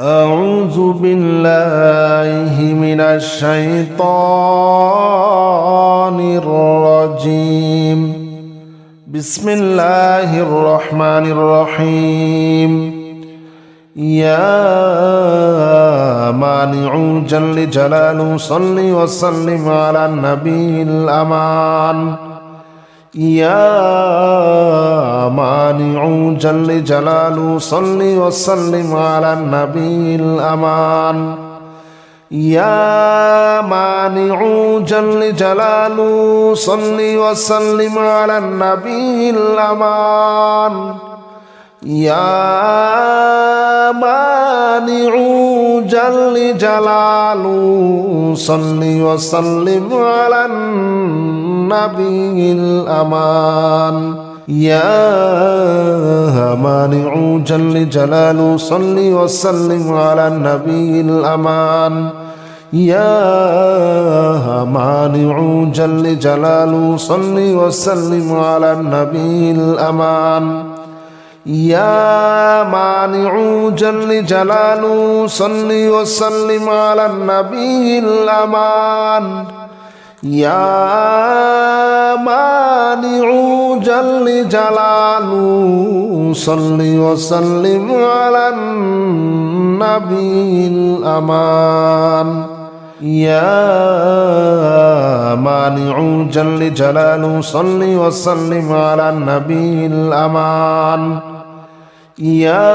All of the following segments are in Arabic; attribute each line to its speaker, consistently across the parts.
Speaker 1: أعوذ بالله من الشيطان الرجيم. بسم الله الرحمن الرحيم. يا مانع جل جلاله صل وسلم على النبي الأمان. يا مانع جل جلاله صل وسلم على النبي الأمان. يا مانع جل جلاله صل وسلم على النبي الأمان. يا مانع جل جلاله صل وسلم على النبي الأمان. يا مانع جل جلاله صل وسلم على النبي الأمان. يا مانع جل جلاله صل وسلم على النبي الأمان. يا مانع جل جلاله صل وسلم على النبي الأمان. يا مانع جل جلاله صل وسلم على النبي الأمان. يا مانع جل جلاله صل وسلم على النبي الأمان. يا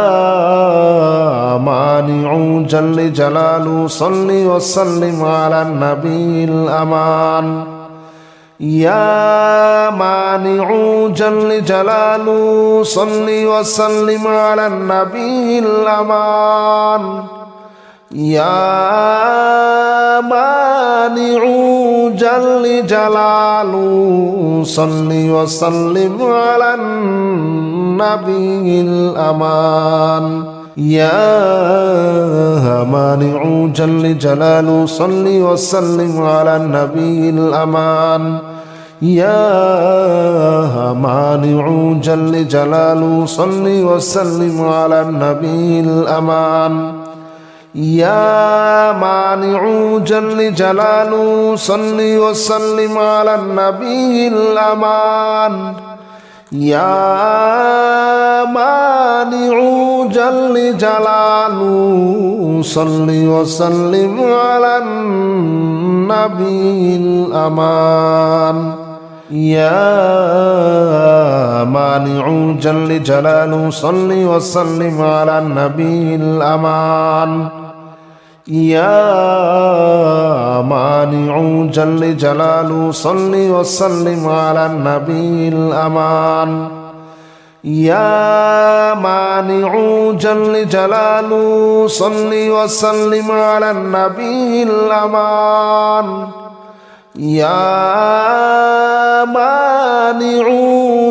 Speaker 1: مانع جل جلاله صل وسلم على النبي الأمان. يا مانع جل جلاله صل وسلم على النبي الأمان. يا مانع جل جلاله صل وسلم على النبي الأمان. يا مانع جل جلاله صل وسلم على النبي الأمان. يا مانع جل جلاله صل وسلم على النبي الأمان. يا مانع جل جلاله صل وسلم على النبي الأمان. يا مانع جل جلاله صل وسلم على النبي الأمان. يا مانع جل جلاله صل وسلم على النبي الأمان. يا مانع جل جلاله صل وسلم على النبي الأمان. يا مانع جل جلاله صل وسلم على النبي الأمان. يا مانع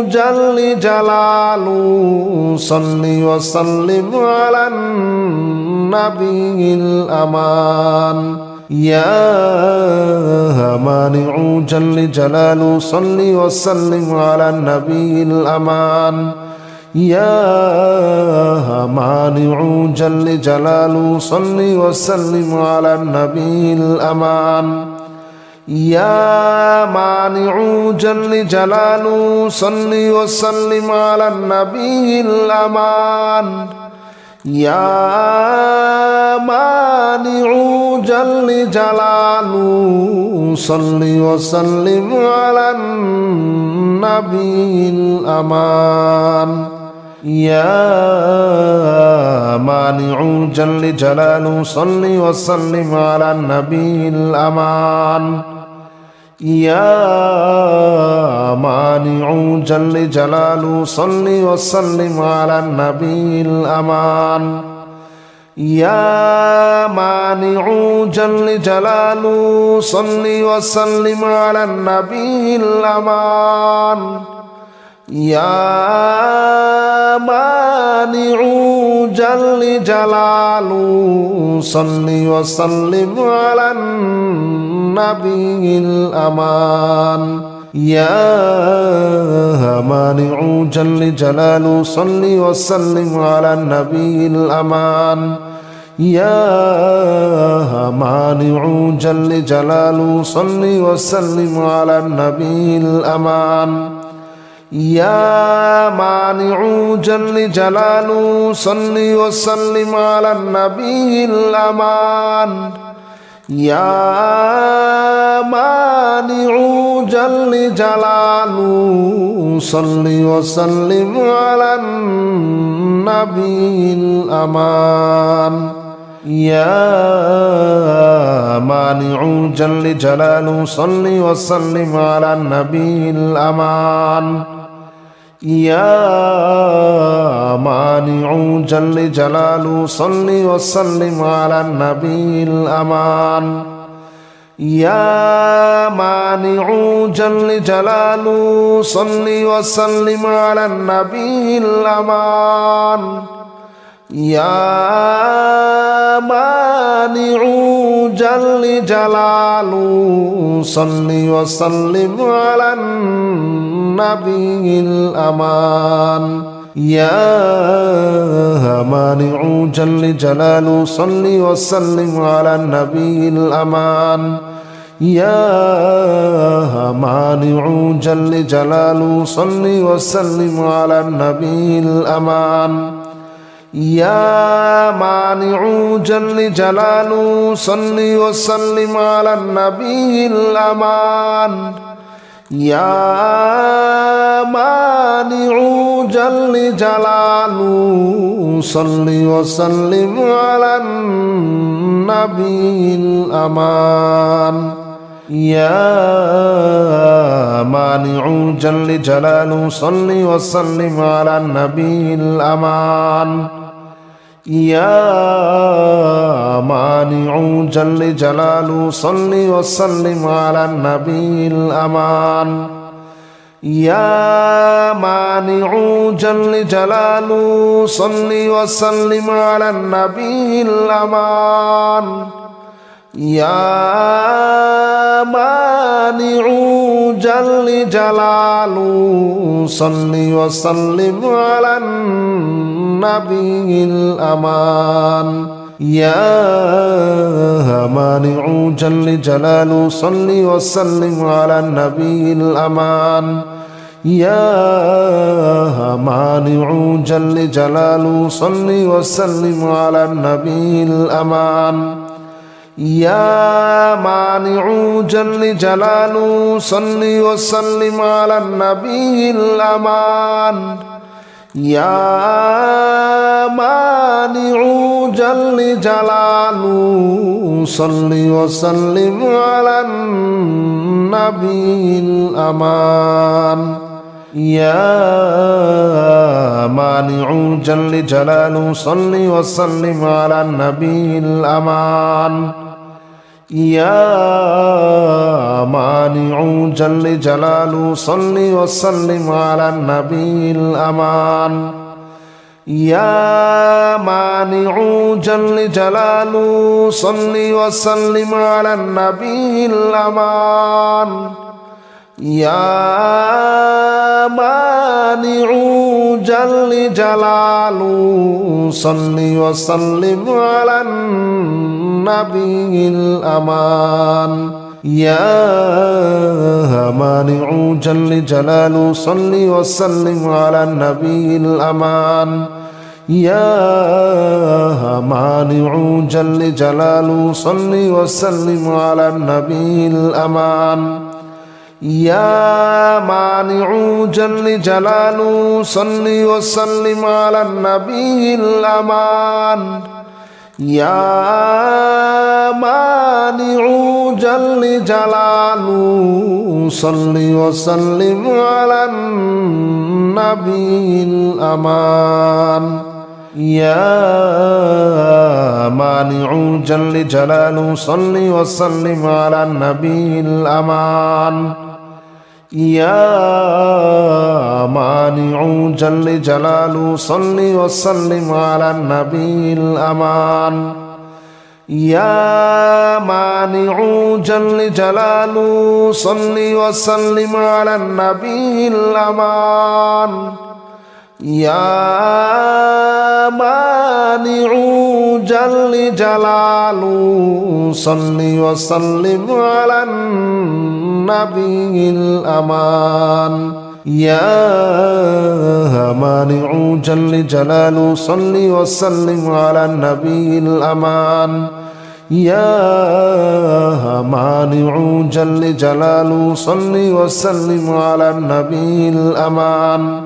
Speaker 1: جل جلاله صل وسلم على النبي الأمان. يا مانع جل جلاله صل وسلم على النبي الأمان. يا مانع جل جلاله صل وسلم على النبي الأمان. يا مانع جل جلاله صل وسلم على النبي الأمان. يا مانع جل جلاله صل وسلم على النبي الأمان. يا مانع جل جلاله صل وسلم على النبي الأمان. يا مانع جل جلاله صل وسلم على النبي الأمان. يا مانع جل جلاله صل وسلم على النبي الأمان. يا مانع جل جلاله صل وسلم على النبي الأمان. يا مانع جل جلاله صل وسلم على النبي الأمان. يا مانع جل جلاله صل وسلم على النبي الأمان يا مانع جل جلاله صل وسلم على النبي الأمان يا مانع جل جلاله صل وسلم على النبي الأمان يا مانع جل جلاله صل وسلم على النبي الأمان يا مانع جل جلاله صل وسلم على النبي الأمان يا مانع جل جلاله صل وسلم على النبي الأمان يا مانع جل جلاله صل وسلم على النبي الأمان يا مانع جل جلاله صل وسلم على النبي الأمان يا مانع جل جلاله صل وسلم على النبي الأمان يا مانع جل جلاله صل وسلم على النبي الأمان يا مانع جل جلاله صل وسلم على النبي الأمان يا مانع جل جلاله صل وسلم على النبي الأمان يا مانع جل جلاله صل وسلم على النبي الأمان يا مانع جل جلاله صل وسلم على النبي الأمان يا مانع جل جلاله صل وسلم على النبي الأمان يا مانع جل جلاله صل وسلم على النبي الأمان يا مانع جل جلاله صل وسلم على النبي الأمان يا مانع جل جلاله صل وسلم على النبي الأمان يا مانع جل جلاله صل وسلم على النبي الأمان يا مانع جل جلاله صل وسلم على النبي الأمان يا مانع جل جلاله صل وسلم على النبي الأمان يا مانع جل جلاله صل وسلم على النبي الأمان يا مانع جل جلاله صل وسلم على النبي الأمان يا مانع جل جلاله صل وسلم على النبي الأمان يا مانع جل جلاله صل وسلم على النبي الأمان يا مانع جل جلاله صل وسلم على النبي الأمان يا مانع جل جلاله صل وسلم على النبي الأمان يا مانع جل جلاله صل وسلم على النبي الأمان يا مانع جل جلاله صل وسلم على النبي الأمان يا مانع جل جلاله صل وسلم على النبي الأمان يا مانع جل جلاله صل وسلم على النبي الأمان يا مانع جل جلاله صل وسلم على النبي الأمان يا مانع جل جلاله صل وسلم على النبي الأمان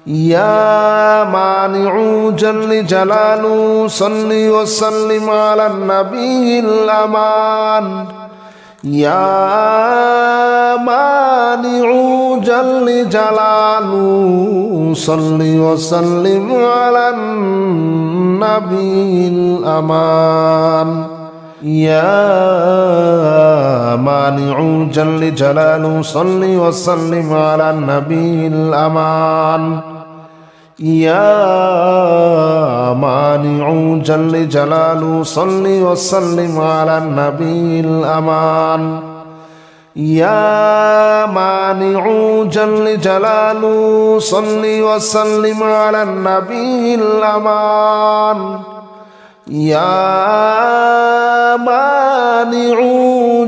Speaker 1: يا مانع جل جلاله صل وسلم على النبي الأمان يا مانع جل جلاله صل وسلم على النبي الأمان يا مانع جل جلاله صل وسلم على النبي الأمان يا مانع جل جلاله صل وسلم على النبي الأمان يا مانع جل جلاله صل وسلم على النبي الأمان يا مانع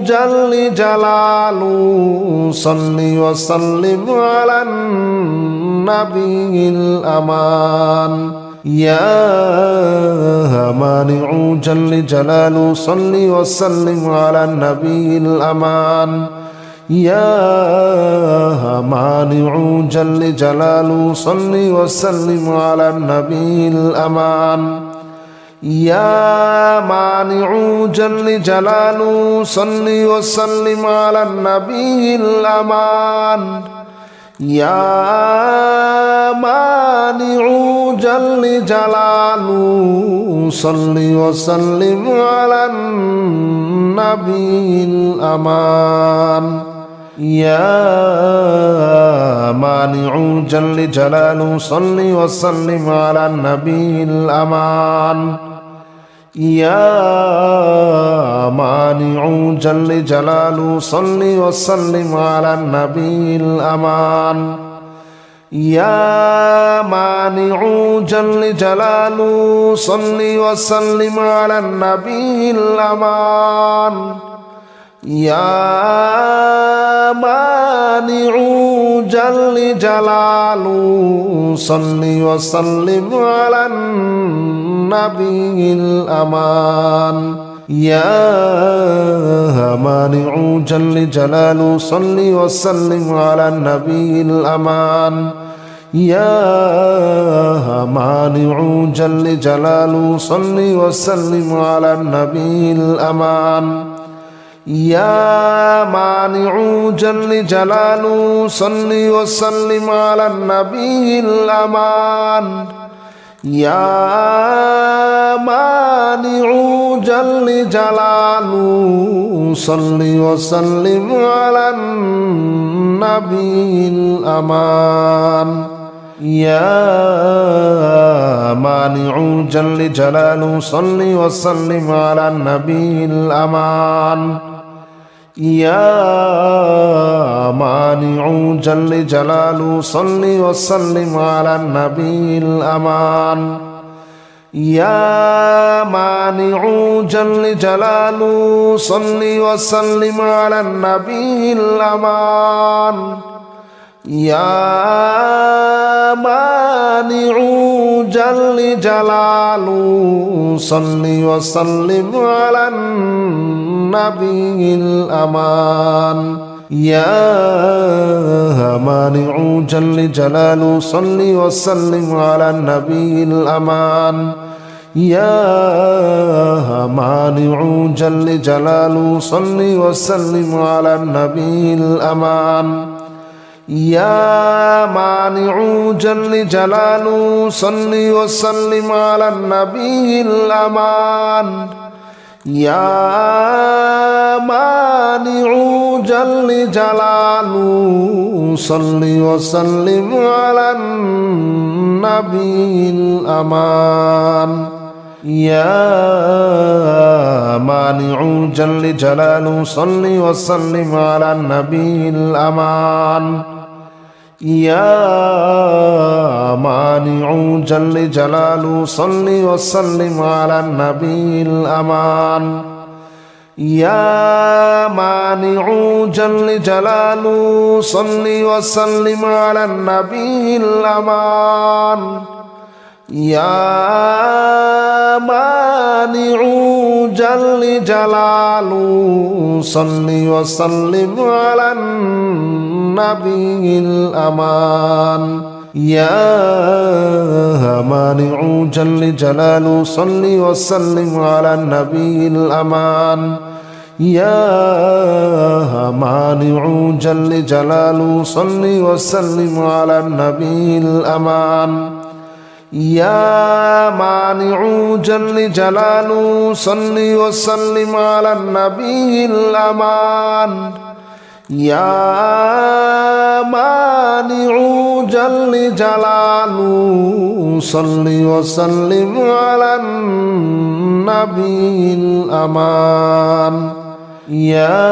Speaker 1: جل جلاله صل وسلم على النبي الأمان يا مانع جل جلاله صل وسلم على النبي الأمان يا مانع جل جلاله صل وسلم على النبي الأمان يا مانع جل جلاله صل وسلم على النبي الأمان يا مانع جل جلاله صل وسلم على النبي الأمان يا مانع جل جلاله صل وسلم على النبي الأمان يا مانع جل جلاله صل وسلم على النبي الأمان يا مانع جل جلاله صل وسلم على النبي الأمان يا مانع جل جلاله صل وسلم على النبي الأمان يا مانع جل جلاله صل وسلم على النبي الأمان يا مانع جل جلاله صل وسلم على النبي الأمان يا مانع جل جلاله صل وسلم على النبي الأمان يا مانع جل جلاله صل وسلم على النبي الأمان يا مانع جل جلاله صل وسلم على النبي الأمان يا مانع جل جلاله صل وسلم على النبي الأمان يا مانع جل جلاله صل وسلم على النبي الأمان يا مانع جل جلاله صل وسلم على النبي الأمان يا مانع جل جلاله صل وسلم على النبي الأمان يا مانع جل جلاله صل وسلم على النبي الأمان يا مانع جل جلاله صل وسلم على النبي الأمان يا مانع جل جلاله صل وسلم على النبي الأمان يا مانع جل جلاله صل وسلم على النبي الأمان يا مانع جل جلاله صل وسلم على النبي الأمان يا مانع جل جلاله صل وسلم على النبي الأمان يا مانع جل جلاله صل وسلم على النبي الأمان يا مانع جل جلاله صل وسلم على النبي الأمان يا مانع جل جلاله صل وسلم على النبي الأمان يا مانع جل جلاله صل وسلم على النبي الأمان يا مانع جل جلاله صل وسلم على النبي الأمان يا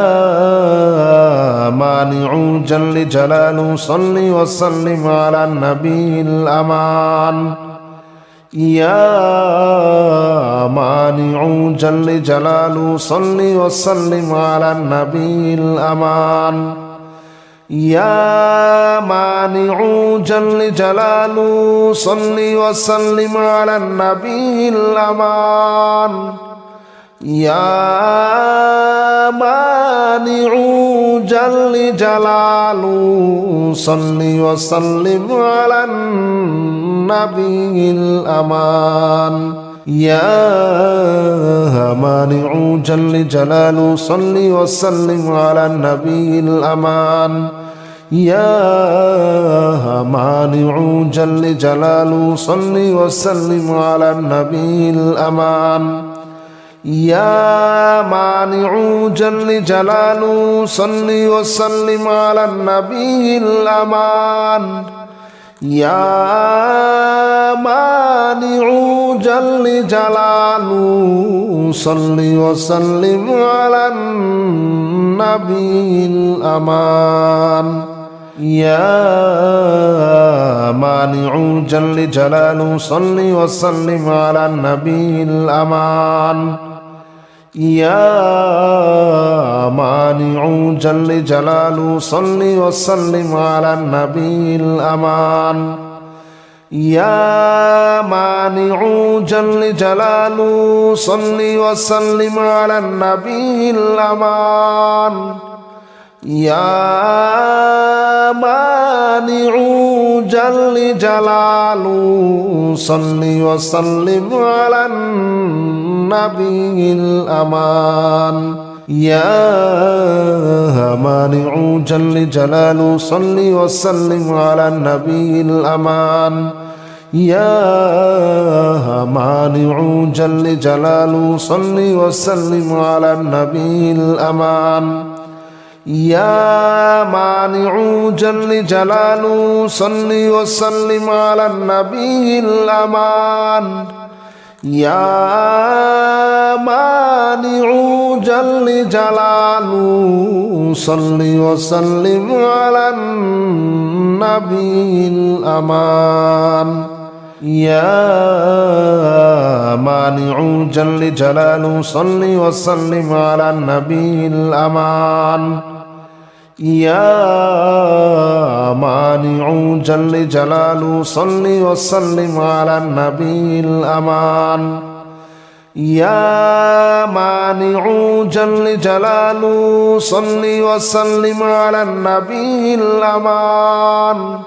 Speaker 1: مانع جل جلاله صل وسلم على النبي الأمان يا مانع جل جلاله صل وسلم على النبي الأمان يا مانع جل جلاله صل وسلم على النبي الأمان يا مانع جل جلاله صل وسلم على النبي الأمان يا مانع جل جلاله صل وسلم على النبي الأمان يا مانع جل جلاله صل وسلم على النبي الأمان يا مانع جل جلاله صل وسلم على النبي الأمان يا مانع جل جلاله صل وسلم على النبي الأمان يا مانع جل جلاله صل وسلم على النبي الأمان يا مانع جل جلاله صل وسلم على النبي الأمان يا مانع جل جلاله صل وسلم على النبي الأمان يا مانع جل جلاله صل وسلم على النبي الأمان يا مانع جل جلاله صل وسلم على النبي الأمان يا مانع جل جلاله صل وسلم على النبي الأمان يا مانع جل جلاله صل وسلم على النبي الأمان يا مانع جل جلاله صل وسلم على النبي الأمان يا مانع جل جلاله صل وسلم على النبي الأمان يا مانع جل جلاله صل وسلم على النبي الأمان يا مانع جل جلاله صل وسلم على النبي الأمان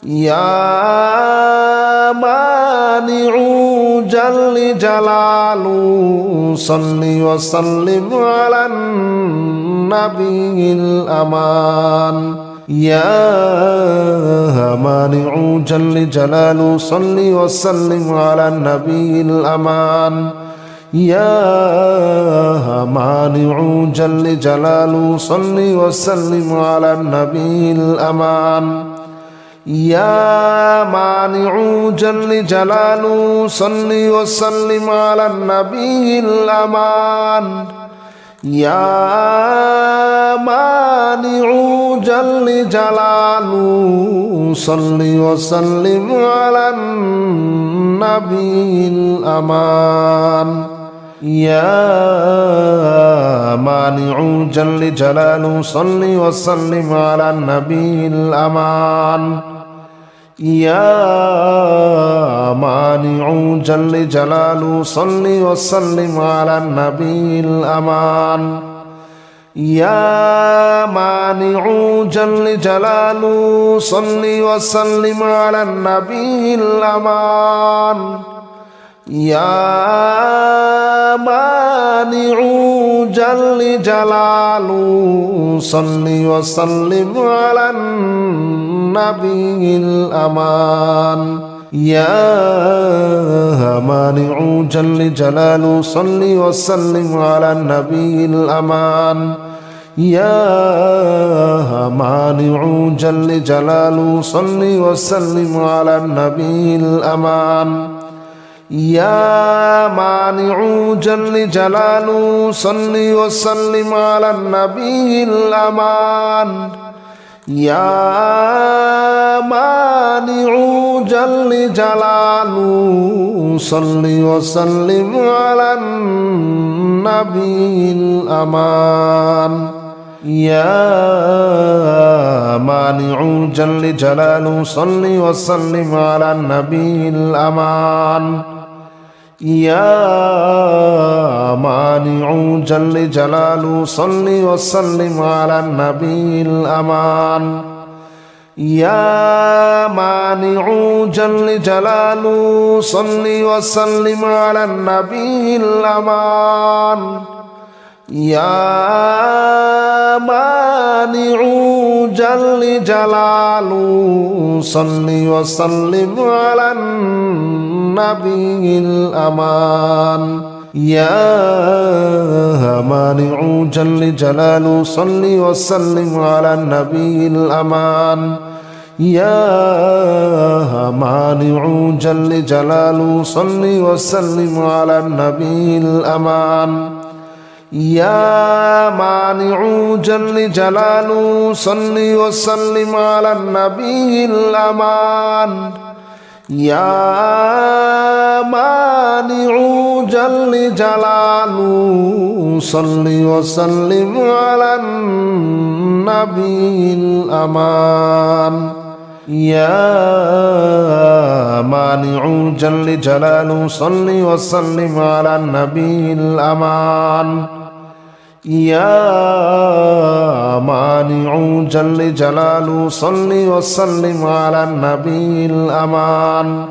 Speaker 1: يا مانع جل جلاله صل وسلم على النبي الأمان يا مانع جل جلاله صل وسلم على النبي الأمان يا مانع جل جلاله صل وسلم على النبي الأمان يا مانع جل جلاله صل وسلم على النبي الأمان يا مانع جل جلاله صل وسلم على النبي الأمان يا مانع جل جلاله صل وسلم على النبي الأمان يا مانع جل جلاله صل وسلم على النبي الأمان يا مانع جل جلاله صل وسلم على النبي الأمان يا مانع جل جلاله صل وسلم على النبي الأمان يا مانع جل جلاله صل وسلم على النبي الأمان يا مانع جل جلاله صل وسلم على النبي الأمان يا مانع جل جلاله صل وسلم على النبي الأمان يا مانع جل جلاله صل وسلم على النبي الأمان يا مانع جل جلاله صل وسلم على النبي الأمان يا مانع جل جلاله صل وسلم على النبي الأمان يا مانع جل جلاله صل وسلم على النبي الأمان يا مانع جل جلاله صل وسلم على النبي الأمان يا مانع جل جلاله صل وسلم على النبي الأمان يا مانع جل جلاله صل وسلم على النبي الأمان يا مانع جل جلاله صل وسلم على النبي الأمان يا مانع جل جلاله صل وسلم على النبي الأمان يا مانع جل جلاله صل وسلم على النبي الأمان يا مانع جل جلاله صل وسلم على النبي الأمان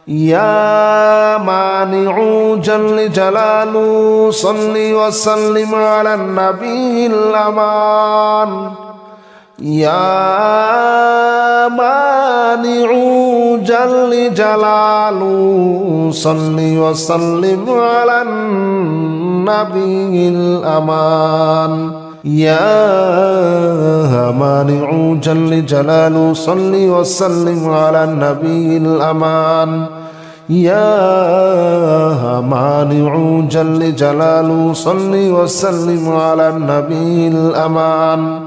Speaker 1: يا مانع جل جلاله صل وسلم على النبي الأمان يا مانع جل جلاله صل وسلم على النبي الأمان يا مانع جل جلاله صل وسلم على النبي الأمان يا مانع جل جلاله صل وسلم على النبي الأمان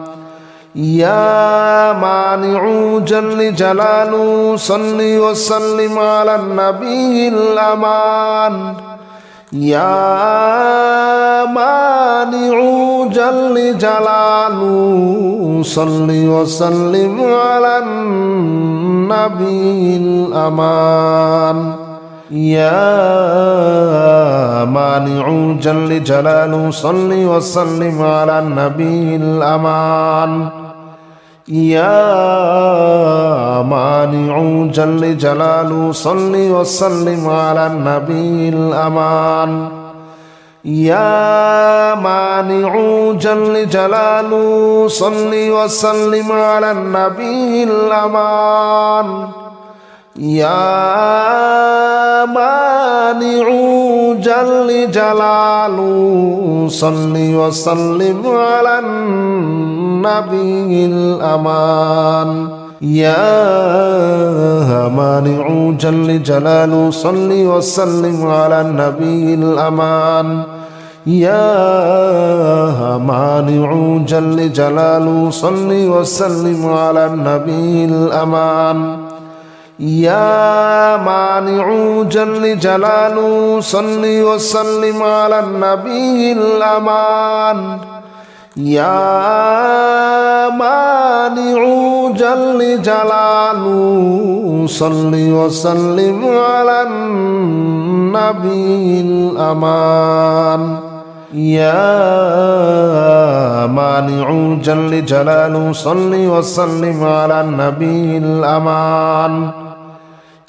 Speaker 1: يا مانع جل جلاله صل وسلم على النبي الأمان يا مانع جل جلاله صل وسلم على النبي الأمان يا مانع جل جلاله صل وسلم على النبي الأمان يا مانع جل جلاله صل وسلم على النبي الأمان يا مانع جل جلاله صل وسلم على النبي الأمان يا مانع جل جلاله صل وسلم على النبي الأمان يا مانع جل جلاله صل وسلم على النبي الأمان يا مانع جل جلاله صل وسلم على النبي الأمان يا مانع جل جلاله صل وسلم على النبي الأمان يا مانع جل جلاله صل وسلم على النبي الأمان يا مانع جل جلاله صل وسلم على النبي الأمان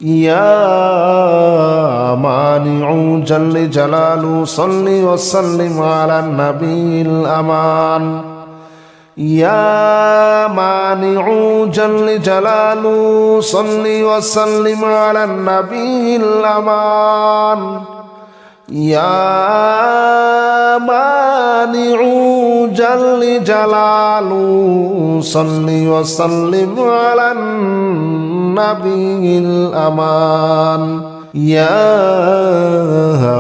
Speaker 1: يا مانع جل جلاله صل وسلم على النبي الأمان يا مانع جل جلاله صل وسلم على النبي الأمان يا مانع جل جلاله صل وسلم على النبي الأمان يا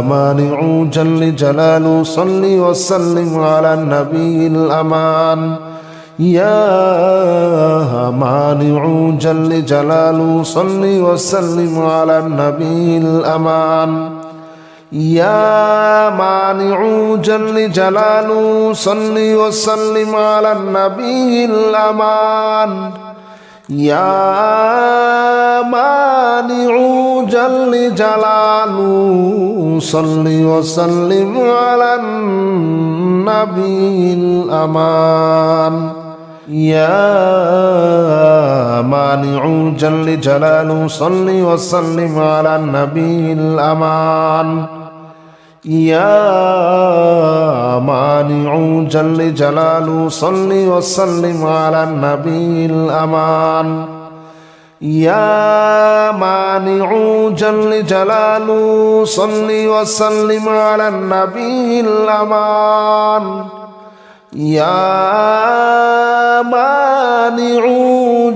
Speaker 1: مانع جل جلاله صل وسلم على النبي الأمان يا مانع جل جلاله صل وسلم على النبي الأمان يا مانع جل جلاله صل وسلم على النبي الأمان يا مانع جل جلاله صل وسلم على النبي الأمان يا مانع جل جلاله صل وسلم على النبي الأمان يا مانع جل جلاله صل وسلم على النبي الأمان يا مانع جل جلاله صل وسلم على النبي الأمان يا مانع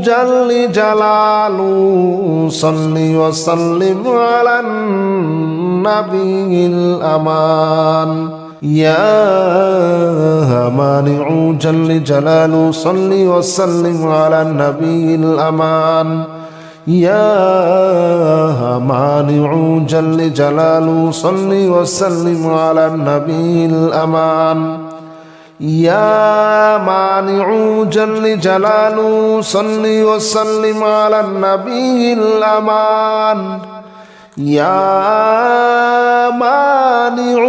Speaker 1: جل جلاله صل وسلم على النبي الأمان يا مانع جل جلاله صل وسلم على النبي الأمان يا مانع جل جلاله صل وسلم على النبي الأمان يا مانع جل جلاله صل وسلم على النبي الأمان يا مانع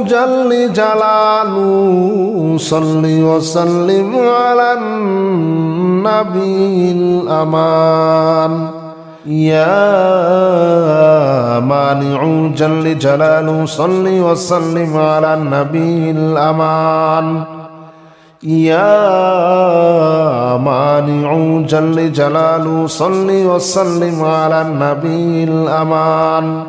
Speaker 1: جل جلاله صل وسلم على النبي الأمان يا مانع جل جلاله صل وسلم على النبي الأمان يا مانع جل جلاله صل وسلم على النبي الأمان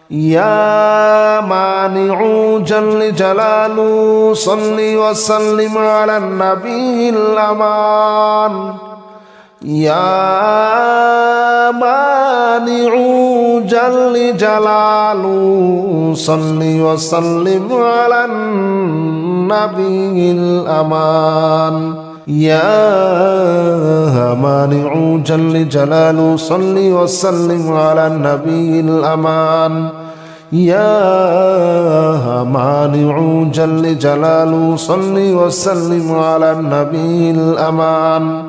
Speaker 1: يا مانع جل جلاله صل وسلم على النبي الأمان يا مانع جل جلاله صل وسلم على النبي الأمان يا مانع جل جلاله صل وسلم على النبي الأمان يا مانع جل جلاله صل وسلم على النبي الأمان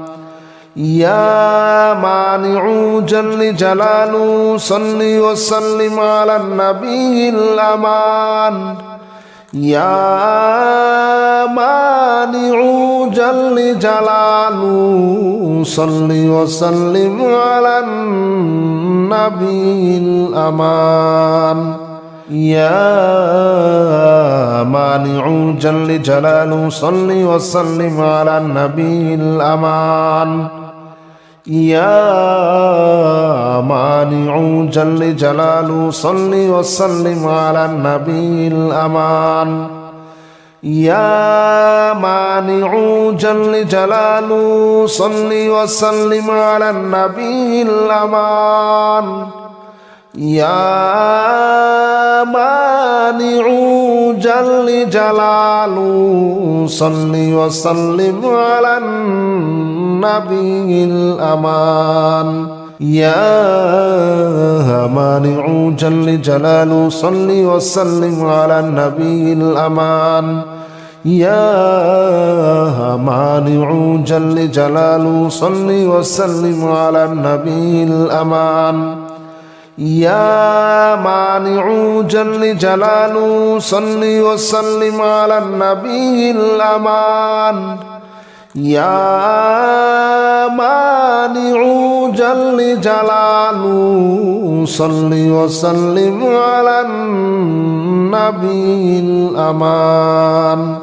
Speaker 1: يا مانع جل جلاله صل وسلم على النبي الأمان يا مانع جل جلاله صل وسلم على النبي الأمان يا مانع جل جلاله صل وسلم على النبي الأمان يا مانع جل جلاله صل وسلم على النبي الأمان يا مانع جل جلاله صل وسلم على النبي الأمان يا مانع جل جلاله صل وسلم على النبي الأمان يا مانع جل جلاله صل وسلم على النبي الأمان يا مانع جل جلاله صل وسلم على النبي الأمان يا مانع جل جلاله صل وسلم على النبي الأمان يا مانع جل جلاله صل وسلم على النبي الأمان